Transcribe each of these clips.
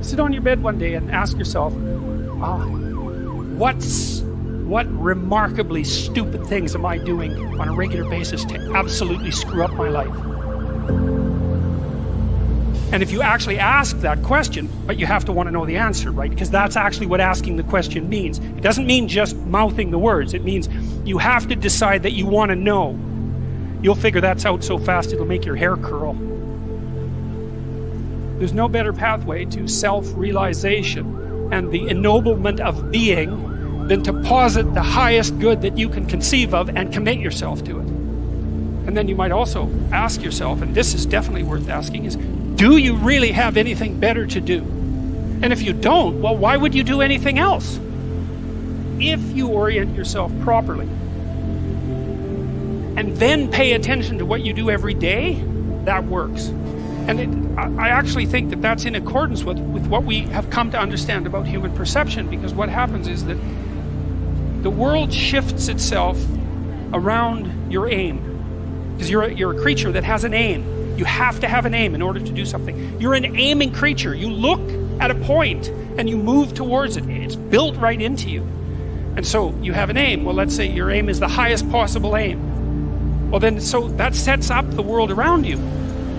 Sit on your bed one day and ask yourself, what remarkably stupid things am I doing on a regular basis to absolutely screw up my life? And if you actually ask that question, but you have to want to know the answer, right? Because that's actually what asking the question means. It doesn't mean just mouthing the words. It means you have to decide that you want to know. You'll figure that's out so fast it'll make your hair curl. There's no better pathway to self-realization and the ennoblement of being than to posit the highest good that you can conceive of and commit yourself to it. And then you might also ask yourself, and this is definitely worth asking, is do you really have anything better to do? And if you don't, well, why would you do anything else? If you orient yourself properly and then pay attention to what you do every day, that works. And I actually think that that's in accordance with what we have come to understand about human perception, because what happens is that the world shifts itself around your aim. Because you're a creature that has an aim. You have to have an aim in order to do something. You're an aiming creature. You look at a point and you move towards it. It's built right into you. And so you have an aim. Well, let's say your aim is the highest possible aim. Well then, so that sets up the world around you.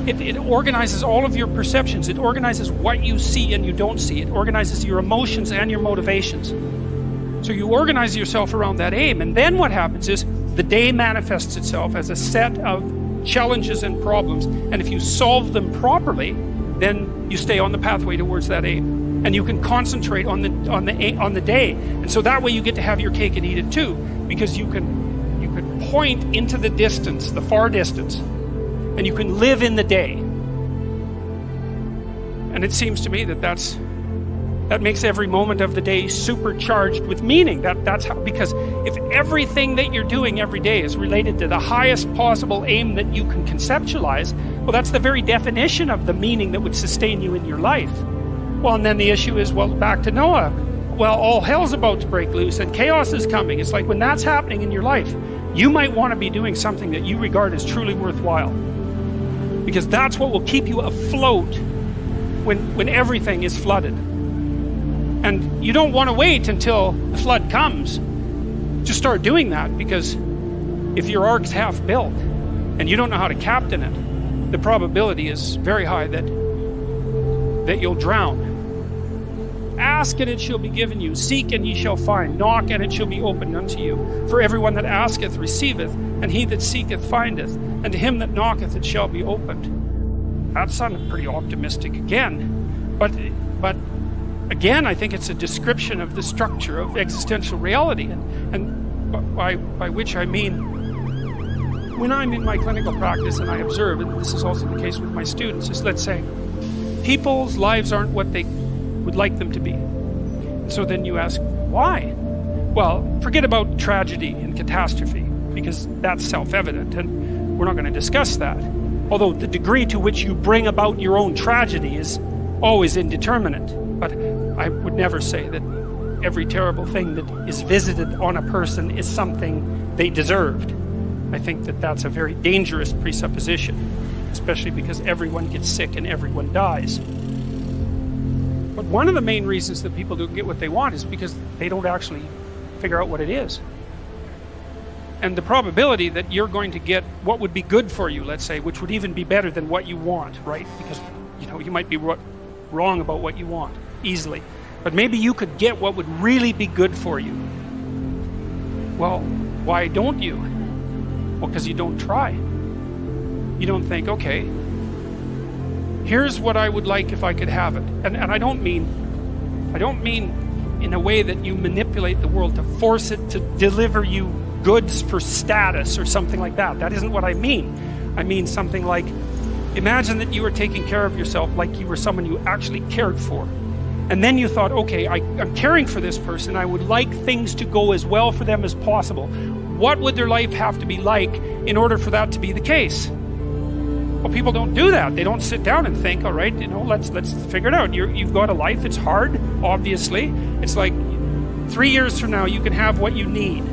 It organizes all of your perceptions. It organizes what you see and you don't see. It organizes your emotions and your motivations. So you organize yourself around that aim, and then what happens is the day manifests itself as a set of challenges and problems, and if you solve them properly, then you stay on the pathway towards that aim, and you can concentrate on the day, and so that way you get to have your cake and eat it too, because you can point into the distance, the far distance, and you can live in the day. And it seems to me that makes every moment of the day supercharged with meaning. That's how, because if everything that you're doing every day is related to the highest possible aim that you can conceptualize, well, that's the very definition of the meaning that would sustain you in your life. Well, and then the issue is, well, back to Noah. Well, all hell's about to break loose and chaos is coming. It's like when that's happening in your life, you might want to be doing something that you regard as truly worthwhile. Because that's what will keep you afloat when everything is flooded. And you don't want to wait until the flood comes to start doing that, because if your ark's half built and you don't know how to captain it, the probability is very high that you'll drown. Ask and it shall be given you. Seek and ye shall find. Knock and it shall be opened unto you. For everyone that asketh receiveth, and he that seeketh findeth, and to him that knocketh it shall be opened. That sounded pretty optimistic again, but again, I think it's a description of the structure of existential reality, and by which I mean, when I'm in my clinical practice and I observe, and this is also the case with my students, is, let's say, people's lives aren't what they would like them to be. So then you ask, why? Well, forget about tragedy and catastrophe, because that's self-evident, and we're not going to discuss that. Although the degree to which you bring about your own tragedy is always indeterminate. But I would never say that every terrible thing that is visited on a person is something they deserved. I think that that's a very dangerous presupposition, especially because everyone gets sick and everyone dies. But one of the main reasons that people don't get what they want is because they don't actually figure out what it is. And the probability that you're going to get what would be good for you, let's say, which would even be better than what you want, right? Because, you might be wrong about what you want easily, but maybe you could get what would really be good for you. Well, why don't you? Well, because you don't try. You don't think, okay, here's what I would like if I could have it. And I don't mean in a way that you manipulate the world to force it to deliver you goods for status or something like that. That isn't what I mean. I mean something like, imagine that you were taking care of yourself like you were someone you actually cared for. And then you thought, okay, I'm caring for this person. I would like things to go as well for them as possible. What would their life have to be like in order for that to be the case? Well, people don't do that. They don't sit down and think, all right, let's figure it out. You've got a life. It's hard, obviously. It's like 3 years from now, you can have what you need.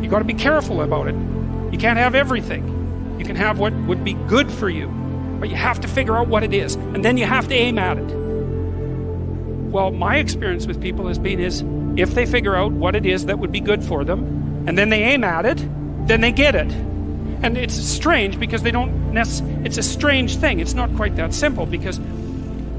You got to be careful about it. You can't have everything. You can have what would be good for you, but you have to figure out what it is, and then you have to aim at it. Well, my experience with people has been is if they figure out what it is that would be good for them, and then they aim at it, then they get it. And it's strange because they don't it's a strange thing. It's not quite that simple because,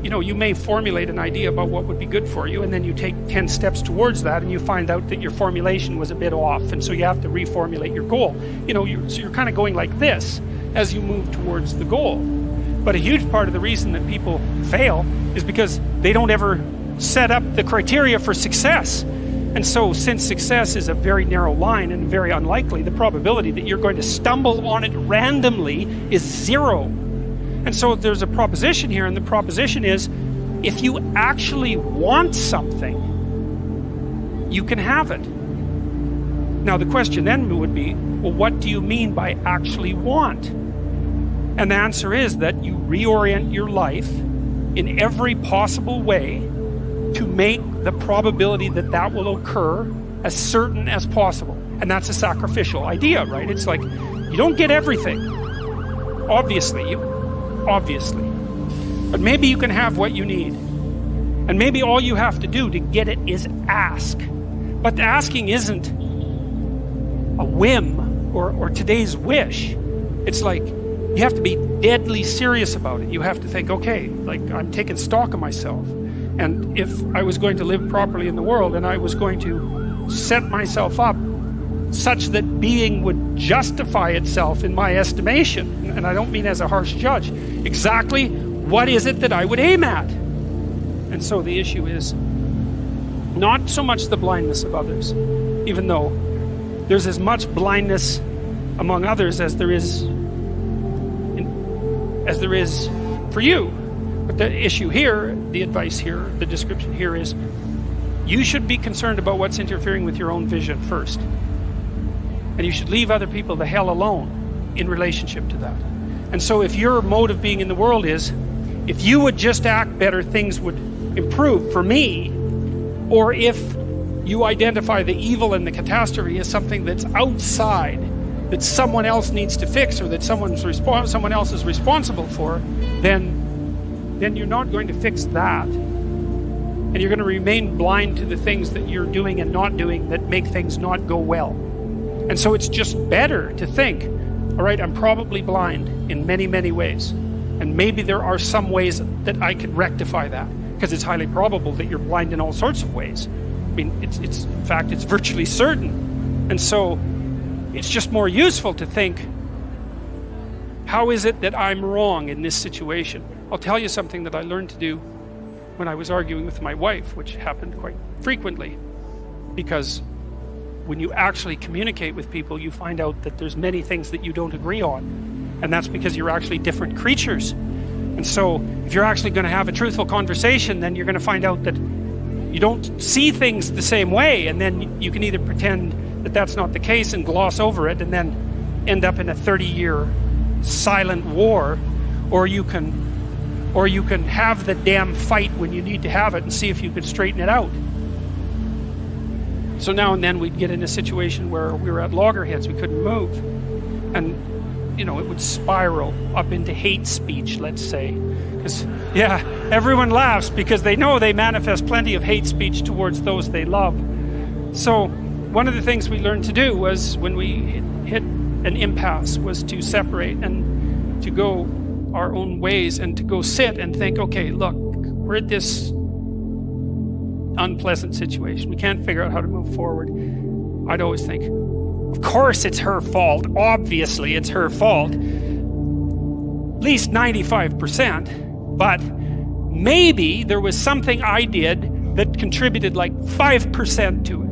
you know, you may formulate an idea about what would be good for you, and then you take 10 steps towards that, and you find out that your formulation was a bit off, and so you have to reformulate your goal. You know, so you're kind of going like this as you move towards the goal. But a huge part of the reason that people fail is because they don't ever set up the criteria for success. And so since success is a very narrow line and very unlikely, the probability that you're going to stumble on it randomly is 0. And so there's a proposition here, and the proposition is, if you actually want something, you can have it. Now the question then would be, well, what do you mean by actually want? And the answer is that you reorient your life in every possible way to make the probability that that will occur as certain as possible. And that's a sacrificial idea, right? It's like, you don't get everything. Obviously. But maybe you can have what you need. And maybe all you have to do to get it is ask. But the asking isn't a whim or today's wish. It's like, you have to be deadly serious about it. You have to think, okay, like, I'm taking stock of myself. And if I was going to live properly in the world, and I was going to set myself up such that being would justify itself in my estimation, and I don't mean as a harsh judge, exactly what is it that I would aim at? And so the issue is not so much the blindness of others, even though there's as much blindness among others as there is for you. But the issue here, the advice here, the description here is, you should be concerned about what's interfering with your own vision first. And you should leave other people the hell alone in relationship to that. And so if your mode of being in the world is, if you would just act better, things would improve for me, or if you identify the evil and the catastrophe as something that's outside, that someone else needs to fix, or that someone else is responsible for, then you're not going to fix that. And you're going to remain blind to the things that you're doing and not doing that make things not go well. And so it's just better to think, all right, I'm probably blind in many, many ways. And maybe there are some ways that I could rectify that, because it's highly probable that you're blind in all sorts of ways. I mean, in fact, it's virtually certain. And so it's just more useful to think, how is it that I'm wrong in this situation? I'll tell you something that I learned to do when I was arguing with my wife, which happened quite frequently, because when you actually communicate with people, you find out that there's many things that you don't agree on, and that's because you're actually different creatures. And so if you're actually going to have a truthful conversation, then you're going to find out that you don't see things the same way, and then you can either pretend that that's not the case and gloss over it and then end up in a 30-year silent war, or you can have the damn fight when you need to have it and see if you could straighten it out. So now and then we'd get in a situation where we were at loggerheads, we couldn't move, and you know, it would spiral up into hate speech, let's say, because yeah, everyone laughs because they know they manifest plenty of hate speech towards those they love. So one of the things we learned to do was, when we hit an impasse, was to separate and to go our own ways, and to go sit and think, okay, look, we're at this unpleasant situation. We can't figure out how to move forward. I'd always think, of course it's her fault. Obviously it's her fault. At least 95%. But maybe there was something I did that contributed like 5% to it.